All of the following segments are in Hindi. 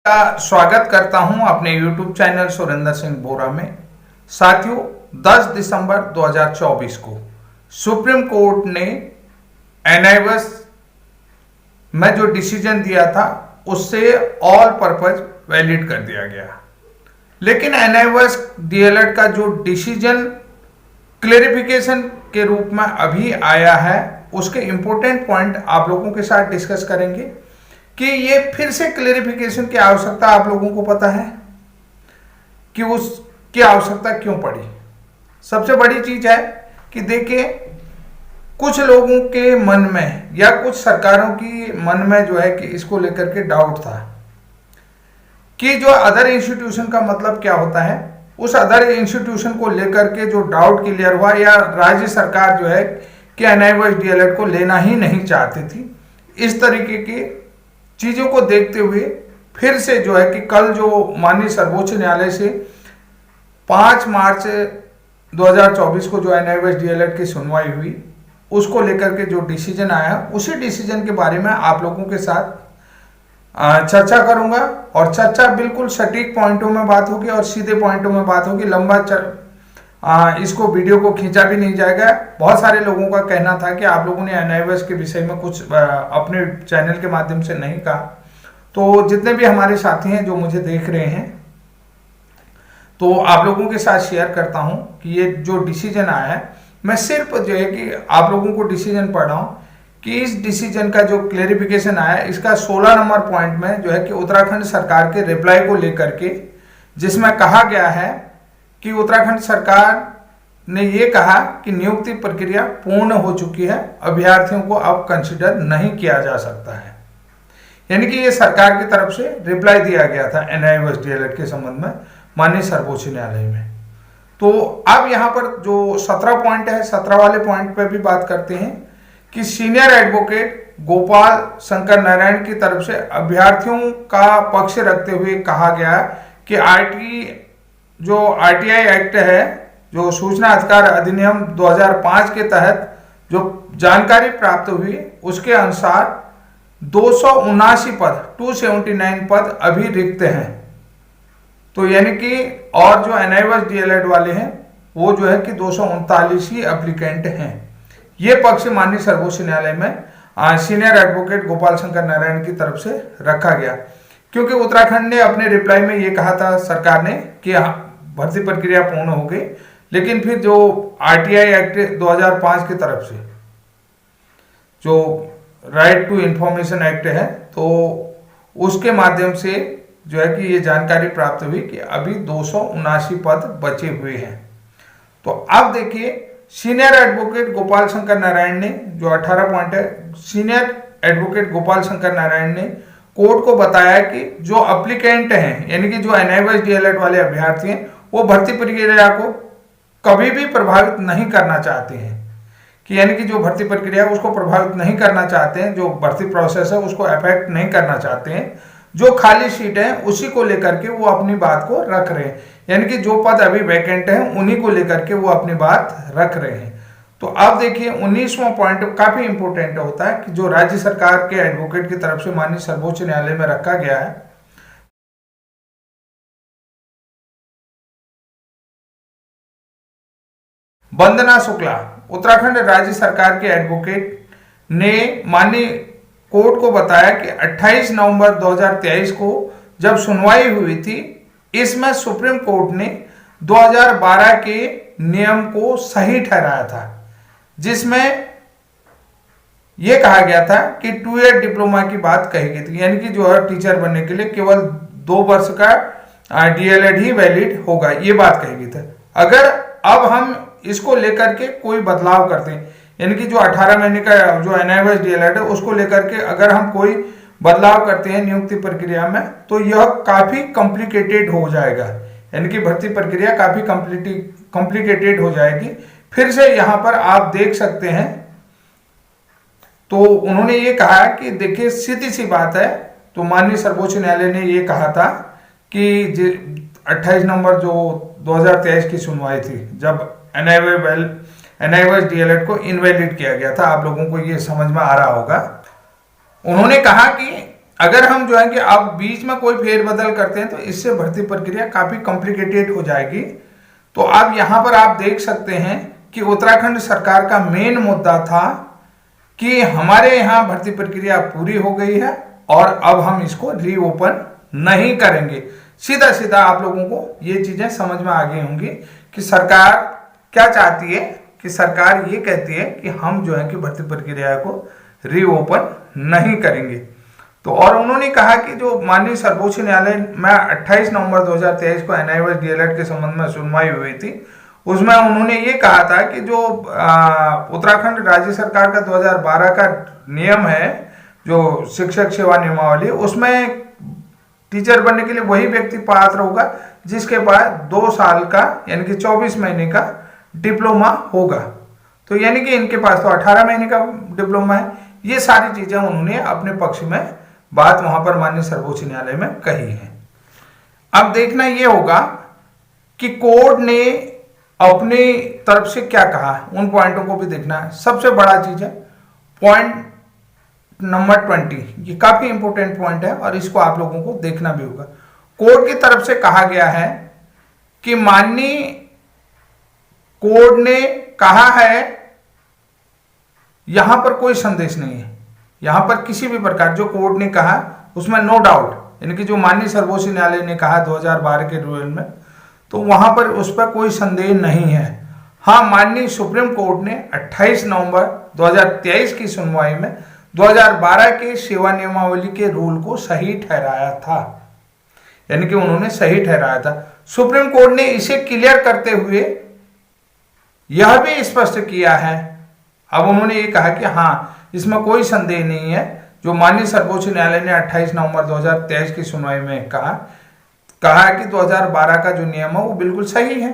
का स्वागत करता हूं अपने YouTube चैनल सुरेंद्र सिंह बोरा में। साथियों, 10 दिसंबर 2024 को सुप्रीम कोर्ट ने एनआईवीएस में जो डिसीजन दिया था उससे ऑल पर्पज वैलिड कर दिया गया। लेकिन एनआईवीएस डीएलएड का जो डिसीजन क्लेरिफिकेशन के रूप में अभी आया है, उसके इंपॉर्टेंट पॉइंट आप लोगों के साथ डिस्कस करेंगे कि ये फिर से क्लेरिफिकेशन की आवश्यकता आप लोगों को पता है कि उसकी आवश्यकता क्यों पड़ी। सबसे बड़ी चीज है कि देखिए, कुछ लोगों के मन में या कुछ सरकारों की मन में जो है कि इसको लेकर के डाउट था कि जो अदर इंस्टीट्यूशन का मतलब क्या होता है। उस अदर इंस्टीट्यूशन को लेकर के जो डाउट क्लियर हुआ, या राज्य सरकार जो है कि एनआईवीएस डीएलएड को लेना ही नहीं चाहती थी। इस तरीके की चीजों को देखते हुए फिर से जो है कि कल जो माननीय सर्वोच्च न्यायालय से 5 मार्च 2024 को जो एनआईवीएस डीएलएड की सुनवाई हुई, उसको लेकर के जो डिसीजन आया, उसी डिसीजन के बारे में आप लोगों के साथ चर्चा करूंगा। और चर्चा बिल्कुल सटीक पॉइंटों में बात होगी और सीधे पॉइंटों में बात होगी। इसको वीडियो को खींचा भी नहीं जाएगा। बहुत सारे लोगों का कहना था कि आप लोगों ने एनआईवीएस के विषय में कुछ अपने चैनल के माध्यम से नहीं कहा। तो जितने भी हमारे साथी हैं जो मुझे देख रहे हैं, तो आप लोगों के साथ शेयर करता हूं कि ये जो डिसीजन आया है, मैं सिर्फ जो है कि आप लोगों को डिसीजन पढ़ रहा हूं कि इस डिसीजन का जो क्लेरिफिकेशन आया, इसका 16 नंबर पॉइंट में जो है कि उत्तराखंड सरकार के रिप्लाई को लेकर के, जिसमें कहा गया है कि उत्तराखंड सरकार ने ये कहा कि नियुक्ति प्रक्रिया पूर्ण हो चुकी है, अभ्यर्थियों को अब कंसिडर नहीं किया जा सकता है। यानी कि ये सरकार की तरफ से रिप्लाई दिया गया था एनआईवीएस डीएलएड के संबंध में माननीय सर्वोच्च न्यायालय में। तो अब यहाँ पर जो 17 पॉइंट है, 17 वाले पॉइंट पे भी बात करते हैं कि सीनियर एडवोकेट गोपाल शंकर नारायण की तरफ से अभ्यर्थियों का पक्ष रखते हुए कहा गया कि आरटीआई एक्ट है, जो सूचना अधिकार अधिनियम 2005 के तहत जो जानकारी प्राप्त हुई, उसके अनुसार 279 पद 279 पद अभी रिक्त हैं। तो यानी कि और जो एनआईवीएस डीएलएड वाले हैं वो जो है कि 239 ही एप्लीकेंट हैं। ये पक्ष माननीय सर्वोच्च न्यायालय में सीनियर एडवोकेट गोपाल शंकर नारायण की तरफ से रखा गया, क्योंकि उत्तराखंड ने अपने रिप्लाई में ये कहा था सरकार ने कि भर्ती प्रक्रिया पूर्ण हो गई। लेकिन फिर जो आरटीआई एक्ट 2005 की तरफ से जो राइट टू इंफॉर्मेशन एक्ट है, तो उसके माध्यम से जो है कि ये जानकारी प्राप्त हुई कि अभी 279 पद बचे हुए हैं। तो अब देखिए, सीनियर एडवोकेट गोपाल शंकर नारायण ने जो 18 पॉइंट है, सीनियर एडवोकेट गोपाल शंकर नारायण ने कोर्ट को बताया कि जो एप्लीकेंट हैं, यानी कि जो एनआईवीएस डीएलएड वाले अभ्यर्थी हैं, वो भर्ती प्रक्रिया को कभी भी प्रभावित नहीं करना चाहते हैं। कि यानी कि जो भर्ती प्रक्रिया है उसको प्रभावित नहीं करना चाहते हैं, जो भर्ती प्रोसेस है उसको अफेक्ट नहीं करना चाहते हैं। जो खाली सीट है उसी को लेकर के वो अपनी बात को रख रहे हैं, यानी कि जो पद अभी वैकेंट है उन्हीं को लेकर के वो अपनी बात रख रहे हैं। तो अब देखिए, 19वां पॉइंट काफी इंपोर्टेंट होता है कि जो राज्य सरकार के एडवोकेट की तरफ से माननीय सर्वोच्च न्यायालय में रखा गया है। वंदना शुक्ला, उत्तराखंड राज्य सरकार के एडवोकेट, ने माननीय कोर्ट को बताया कि 28 नवंबर 2023 को जब सुनवाई हुई थी, इसमें सुप्रीम कोर्ट ने 2012 के नियम को सही ठहराया था, जिसमें यह कहा गया था कि 2 ईयर डिप्लोमा की बात कही गई थी। यानी कि जो है टीचर बनने के लिए केवल 2 वर्ष का डीएलएड ही वैलिड होगा, ये बात कही गई थी। अगर अब हम इसको लेकर के कोई बदलाव करते हैं, यानी कि जो 18 महीने का जो एनआईवीएस डीएलएड है उसको लेकर के अगर हम कोई बदलाव करते हैं नियुक्ति प्रक्रिया में, तो यह काफी कॉम्प्लिकेटेड हो जाएगा। यानी कि भर्ती प्रक्रिया काफी कॉम्प्लिकेटेड हो जाएगी। फिर से यहां पर आप देख सकते हैं, तो उन्होंने ये कहा कि देखिए, सीधी सी बात है, तो माननीय सर्वोच्च न्यायालय ने ये कहा था कि 28 नवंबर जो 2023 की सुनवाई थी, जब एनआईवीएस डीएलएड को इनवैलिड किया गया था, आप लोगों को ये समझ में आ रहा होगा। उन्होंने कहा कि अगर हम जो है कि अब बीच में कोई फेरबदल करते हैं तो इससे भर्ती प्रक्रिया काफी कॉम्प्लिकेटेड हो जाएगी। तो अब यहां पर आप देख सकते हैं कि उत्तराखंड सरकार का मेन मुद्दा था कि हमारे यहाँ भर्ती प्रक्रिया पूरी हो गई है और अब हम इसको रीओपन नहीं करेंगे। सीधा सीधा आप लोगों को ये चीजें समझ में आ गई होंगी कि सरकार क्या चाहती है। कि सरकार ये कहती है कि हम जो है कि भर्ती प्रक्रिया को रीओपन नहीं करेंगे। तो और उन्होंने कहा कि जो माननीय सर्वोच्च न्यायालय में 28 नवंबर 2023 को एनआईओएस डीएलएड के संबंध में सुनवाई हुई थी, उसमें उन्होंने ये कहा था कि जो उत्तराखंड राज्य सरकार का 2012 का नियम है, जो शिक्षक सेवा नियमावली, उसमें टीचर बनने के लिए वही व्यक्ति पात्र होगा जिसके पास 2 साल का यानी कि 24 महीने का डिप्लोमा होगा। तो यानी कि इनके पास तो 18 महीने का डिप्लोमा है। ये सारी चीजें उन्होंने अपने पक्ष में बात वहां पर माननीय सर्वोच्च न्यायालय में कही है। अब देखना यह होगा कि कोर्ट ने अपनी तरफ से क्या कहा, उन पॉइंटों को भी देखना है। सबसे बड़ा चीज है पॉइंट नंबर 20, ये काफी इंपोर्टेंट पॉइंट है और इसको आप लोगों को देखना भी होगा। कोर्ट की तरफ से कहा गया है कि माननीय कोर्ट ने कहा है, यहां पर कोई संदेश नहीं है, यहां पर किसी भी प्रकार जो कोर्ट ने कहा उसमें नो डाउट, यानी कि जो माननीय सर्वोच्च न्यायालय ने कहा 2012 के रूल में, तो वहां पर उस पर कोई संदेह नहीं है। हाँ, माननीय सुप्रीम कोर्ट ने 28 नवंबर 2023 की सुनवाई में 2012 के सेवा नियमावली के रूल को सही ठहराया था, यानी कि उन्होंने सही ठहराया था। सुप्रीम कोर्ट ने इसे क्लियर करते हुए यह भी स्पष्ट किया है, अब उन्होंने ये कहा कि हाँ, इसमें कोई संदेह नहीं है, जो माननीय सर्वोच्च न्यायालय ने 28 नवंबर 2023 की सुनवाई में कहा कि 2012 का जो नियम है वो बिल्कुल सही है।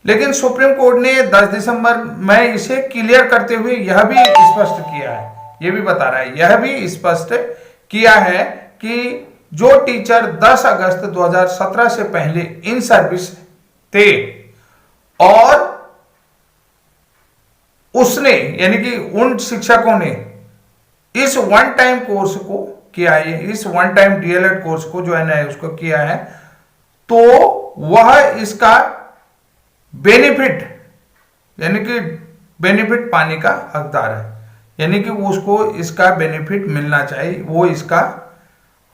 लेकिन सुप्रीम कोर्ट ने 10 दिसंबर में इसे क्लियर करते हुए यह भी स्पष्ट किया है, यह भी बता रहा है, यह भी स्पष्ट किया है कि जो टीचर 10 अगस्त 2017 से पहले इन सर्विस थे और उसने यानी कि उन शिक्षकों ने इस वन टाइम कोर्स को किया है, इस वन टाइम डीएलएड कोर्स को जो है ना उसको किया है, तो वह इसका बेनिफिट यानी कि बेनिफिट पाने का हकदार है, यानी कि उसको इसका बेनिफिट मिलना चाहिए, वो इसका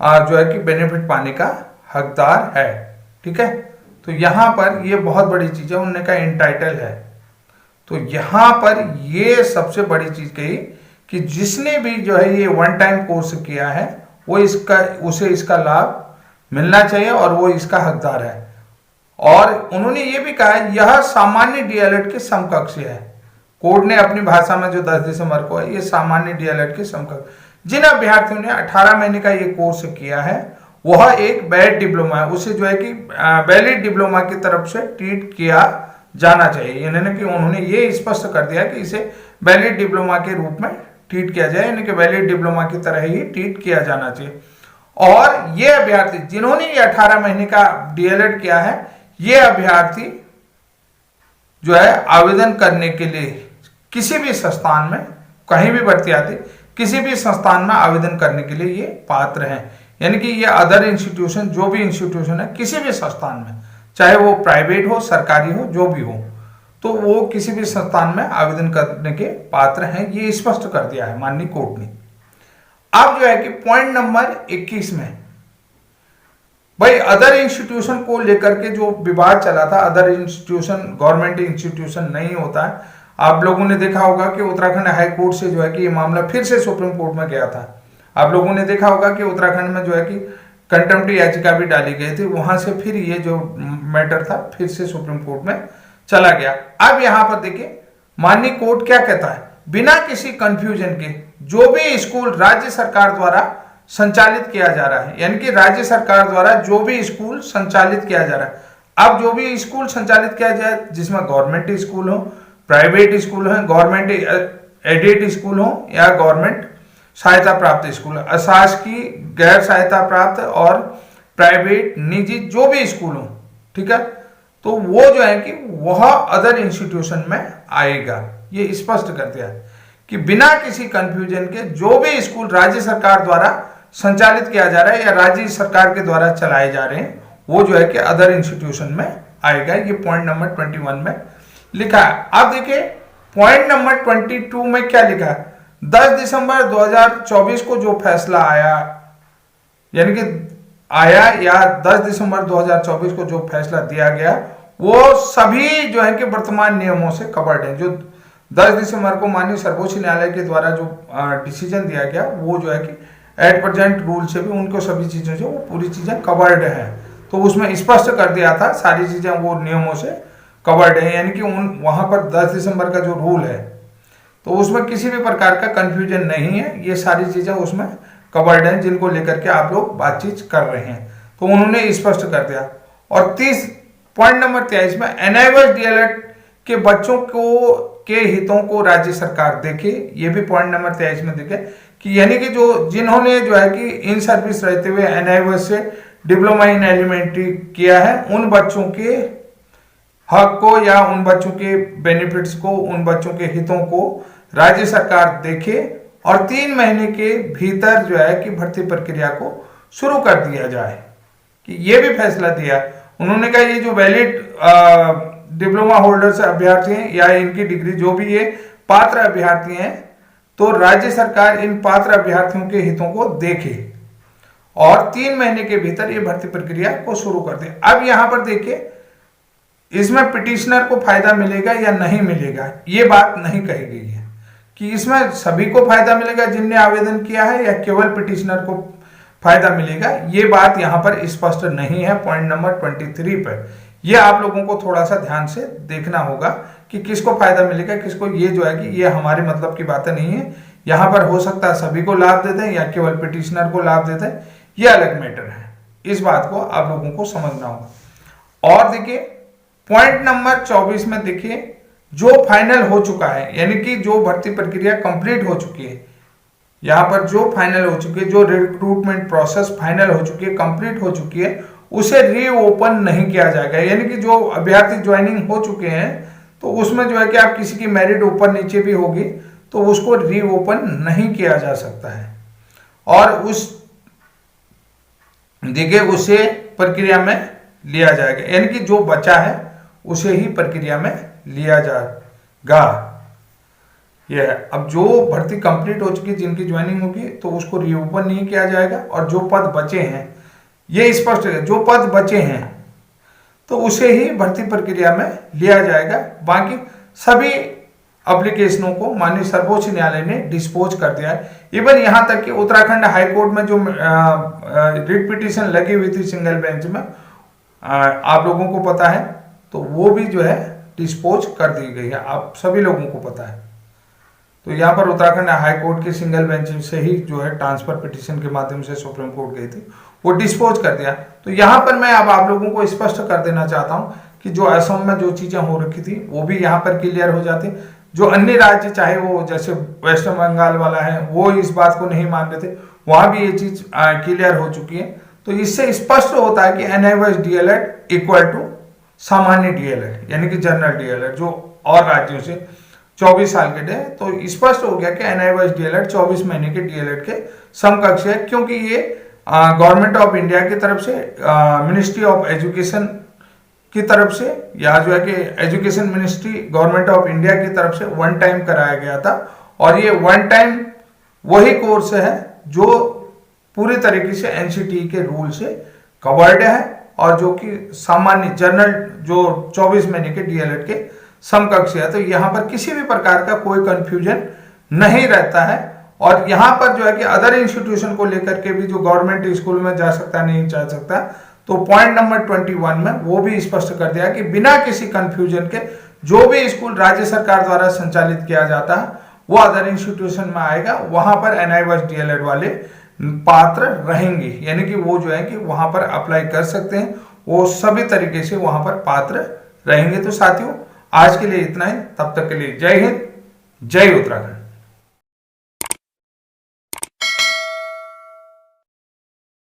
जो है कि बेनिफिट पाने का हकदार है। ठीक है, तो यहां पर ये बहुत बड़ी चीज है, उन्होंने कहा एंटाइटल है। तो यहां पर ये सबसे बड़ी चीज कही कि जिसने भी जो है ये वन टाइम कोर्स किया है वो उसे इसका लाभ मिलना चाहिए और वो इसका हकदार है। और उन्होंने ये भी कहा यह सामान्य डीएलएड के समकक्ष है। कोर्ट ने अपनी भाषा में जो 10 दिसंबर को है, ये सामान्य डीएलएड के समकक्ष। जिन अभ्यर्थियों ने 18 महीने का ये कोर्स किया है वह एक वैलिड डिप्लोमा है, उसे जो है कि वैलिड डिप्लोमा की तरफ से ट्रीट किया जाना चाहिए। यानी कि उन्होंने ये स्पष्ट कर दिया कि इसे वैलिड डिप्लोमा के रूप में ट्रीट किया जाए, यानी कि वैलिड डिप्लोमा की तरह ही ट्रीट किया जाना चाहिए। और ये अभ्यर्थी जिन्होंने ये 18 महीने का डीएलएड किया है, ये अभ्यर्थी जो है आवेदन करने के लिए किसी भी संस्थान में कहीं भी भर्ती आती, किसी भी संस्थान में आवेदन करने के लिए ये पात्र हैं। यानी कि ये अदर इंस्टीट्यूशन, जो भी इंस्टीट्यूशन है, किसी भी संस्थान में, चाहे वो प्राइवेट हो, सरकारी हो, जो भी हो, तो वो किसी भी संस्थान में आवेदन करने के पात्र हैं, ये स्पष्ट कर दिया है माननीय कोर्ट ने। अब जो है कि पॉइंट नंबर 21 में भाई अदर इंस्टीट्यूशन को लेकर के जो विवाद चला था, अदर इंस्टीट्यूशन गवर्नमेंट इंस्टीट्यूशन नहीं होता है। आप लोगों ने देखा होगा कि उत्तराखंड हाई कोर्ट से जो है कि ये मामला फिर से सुप्रीम कोर्ट में गया था। आप लोगों ने देखा होगा कि उत्तराखंड में जो है कि कंटेम्प्ट याचिका भी डाली गई थी, वहां से फिर ये जो मैटर था फिर से सुप्रीम कोर्ट में चला गया। अब यहां पर देखिए माननीय कोर्ट क्या कहता है, बिना किसी कंफ्यूजन के जो भी स्कूल राज्य सरकार द्वारा संचालित किया जा रहा है, यानी कि राज्य सरकार द्वारा जो भी स्कूल संचालित किया जा रहा है, अब जो भी स्कूल संचालित किया जाए जिसमें गवर्नमेंट स्कूल हो, प्राइवेट स्कूल हो, गवर्नमेंट एडेड स्कूल हो या गवर्नमेंट सहायता प्राप्त स्कूल, अशासकीय, गैर सहायता प्राप्त और प्राइवेट, निजी जो भी स्कूल हो, ठीक है, तो वो जो है कि वह अदर इंस्टीट्यूशन में आएगा। ये स्पष्ट कर दिया है कि बिना किसी कंफ्यूजन के जो भी स्कूल राज्य सरकार द्वारा संचालित किया जा रहा है या राज्य सरकार के द्वारा चलाए जा रहे हैं, वो जो है कि अदर इंस्टीट्यूशन में आएगा। ये पॉइंट नंबर 21 में लिखा है। अब देखिए पॉइंट नंबर 22 में क्या लिखा है, 10 दिसंबर 2024 को जो फैसला आया, यानी कि आया या 10 दिसंबर 2024 को जो फैसला दिया गया, वो सभी जो है कि वर्तमान नियमों से कवर्ड है। जो 10 दिसंबर को माननीय सर्वोच्च न्यायालय के द्वारा जो डिसीजन दिया गया, वो जो है कि एट प्रेजेंट रूल से भी उनको सभी चीजों से वो पूरी चीजें कवर्ड है। तो उसमें स्पष्ट कर दिया था सारी चीजें वो नियमों से कवर्ड है, यानी कि वहां पर 10 दिसंबर का जो रूल है तो उसमें किसी भी प्रकार का कंफ्यूजन नहीं है, ये सारी चीजें उसमें कवर्ड हैं जिनको लेकर के आप लोग बातचीत कर रहे हैं। तो उन्होंने स्पष्ट कर दिया। और 30 पॉइंट नंबर 23 में एनआईओएस डीएलएड के बच्चों को के हितों को राज्य सरकार देखे, ये भी पॉइंट नंबर 23 में देखे कि यानी कि जो जिन्होंने जो है कि इन सर्विस रहते हुए एनआईओएस से डिप्लोमा इन एलिमेंट्री किया है, उन बच्चों के हक को या उन बच्चों के बेनिफिट्स को, उन बच्चों के हितों को राज्य सरकार देखे और 3 महीने के भीतर जो है कि भर्ती प्रक्रिया को शुरू कर दिया जाए, कि ये भी फैसला दिया। उन्होंने कहा ये जो वैलिड डिप्लोमा होल्डर्स अभ्यर्थी हैं या इनकी डिग्री जो भी ये पात्र अभ्यर्थी हैं, तो राज्य सरकार इन पात्र अभ्यर्थियों के हितों को देखे और 3 महीने के भीतर ये भर्ती प्रक्रिया को शुरू कर दे। अब यहां पर देखिए इसमें पिटिशनर को फायदा मिलेगा या नहीं मिलेगा, ये बात नहीं कही गई है कि इसमें सभी को फायदा मिलेगा जिनने आवेदन किया है या केवल पिटिशनर को फायदा मिलेगा, ये बात यहां पर स्पष्ट नहीं है। पॉइंट नंबर 23 पर ये आप लोगों को थोड़ा सा ध्यान से देखना होगा कि किसको फायदा मिलेगा, किसको, ये जो है कि ये हमारे मतलब की बातें नहीं है। यहां पर हो सकता है सभी को लाभ देते हैं या केवल पिटिशनर को लाभ देते हैं, ये अलग मैटर है। इस बात को आप लोगों को समझना होगा। और देखिए पॉइंट नंबर 24 में देखिए जो फाइनल हो चुका है, यानी कि जो भर्ती प्रक्रिया कंप्लीट हो चुकी है, यहां पर जो फाइनल हो चुकी है, जो रिक्रूटमेंट प्रोसेस फाइनल हो चुकी है, कंप्लीट हो चुकी है, उसे रीओपन नहीं किया जाएगा। यानी कि जो अभ्यर्थी ज्वाइनिंग हो चुके हैं तो उसमें जो है कि आप किसी की मेरिट ऊपर नीचे भी होगी तो उसको रीओपन नहीं किया जा सकता है और उस देखिए उसे प्रक्रिया में लिया जाएगा, यानी कि जो बचा है उसे ही प्रक्रिया में लिया जाएगा। यह अब जो भर्ती कंप्लीट हो चुकी है, जिनकी ज्वाइनिंग होगी तो उसको रीओपन नहीं किया जाएगा और जो पद बचे हैं, ये स्पष्ट है, जो पद बचे हैं तो उसे ही भर्ती प्रक्रिया में लिया जाएगा। बाकी सभी एप्लीकेशनों को माननीय सर्वोच्च न्यायालय ने डिस्पोज कर दिया है। इवन यहां तक कि उत्तराखंड हाईकोर्ट में जो रिट पिटीशन लगी हुई थी सिंगल बेंच में, आप लोगों को पता है, तो वो भी जो है डिस्पोज कर दी गई है, आप सभी लोगों को पता है। तो यहाँ पर उत्तराखंड हाईकोर्ट के सिंगल बेंच से ही जो है ट्रांसफर पिटीशन के माध्यम से सुप्रीम कोर्ट गई थी, वो डिस्पोज कर दिया। तो यहाँ पर मैं अब आप लोगों को स्पष्ट कर देना चाहता हूँ कि जो असम में जो चीजें हो रखी थी वो भी यहाँ पर क्लियर हो जाती। जो अन्य राज्य, चाहे वो जैसे वेस्ट बंगाल वाला है, वो इस बात को नहीं मान रहे थे, वहां भी ये चीज क्लियर हो चुकी है। तो इससे स्पष्ट होता है कि एनआईओएस डीएलएड इक्वल टू सामान्य डीएलएड, यानी कि जनरल डीएलएड जो और राज्यों से 24 साल के थे। तो स्पष्ट हो गया कि एनआईओएस डीएलएड 24 महीने के डीएलएड के समकक्ष है, क्योंकि ये गवर्नमेंट ऑफ इंडिया की तरफ से, मिनिस्ट्री ऑफ एजुकेशन की तरफ से, या जो है कि education ministry government of India की तरफ से वन टाइम कराया गया था। और ये वन टाइम वही कोर्स है जो पूरी तरीके से एनसीटी के रूल से कवर्ड है और जो कि सामान्य जनरल जो 24 महीने के डीएलएड के समकक्ष है। तो यहाँ पर किसी भी प्रकार का कोई कंफ्यूजन नहीं रहता है। और यहाँ पर जो है कि अदर इंस्टीट्यूशन को लेकर के भी जो गवर्नमेंट स्कूल में जा सकता नहीं जा सकता, तो पॉइंट नंबर 21 में वो भी स्पष्ट कर दिया कि बिना किसी कंफ्यूजन के जो भी स्कूल राज्य सरकार द्वारा संचालित किया जाता है वो अदर इंस्टीट्यूशन में आएगा, वहां पर एनआईओएस डीएलएड वाले पात्र रहेंगे, यानी कि वो जो है कि वहां पर अप्लाई कर सकते हैं, वो सभी तरीके से वहां पर पात्र रहेंगे। तो साथियों आज के लिए इतना ही, तब तक के लिए जय हिंद, जय उत्तराखंड।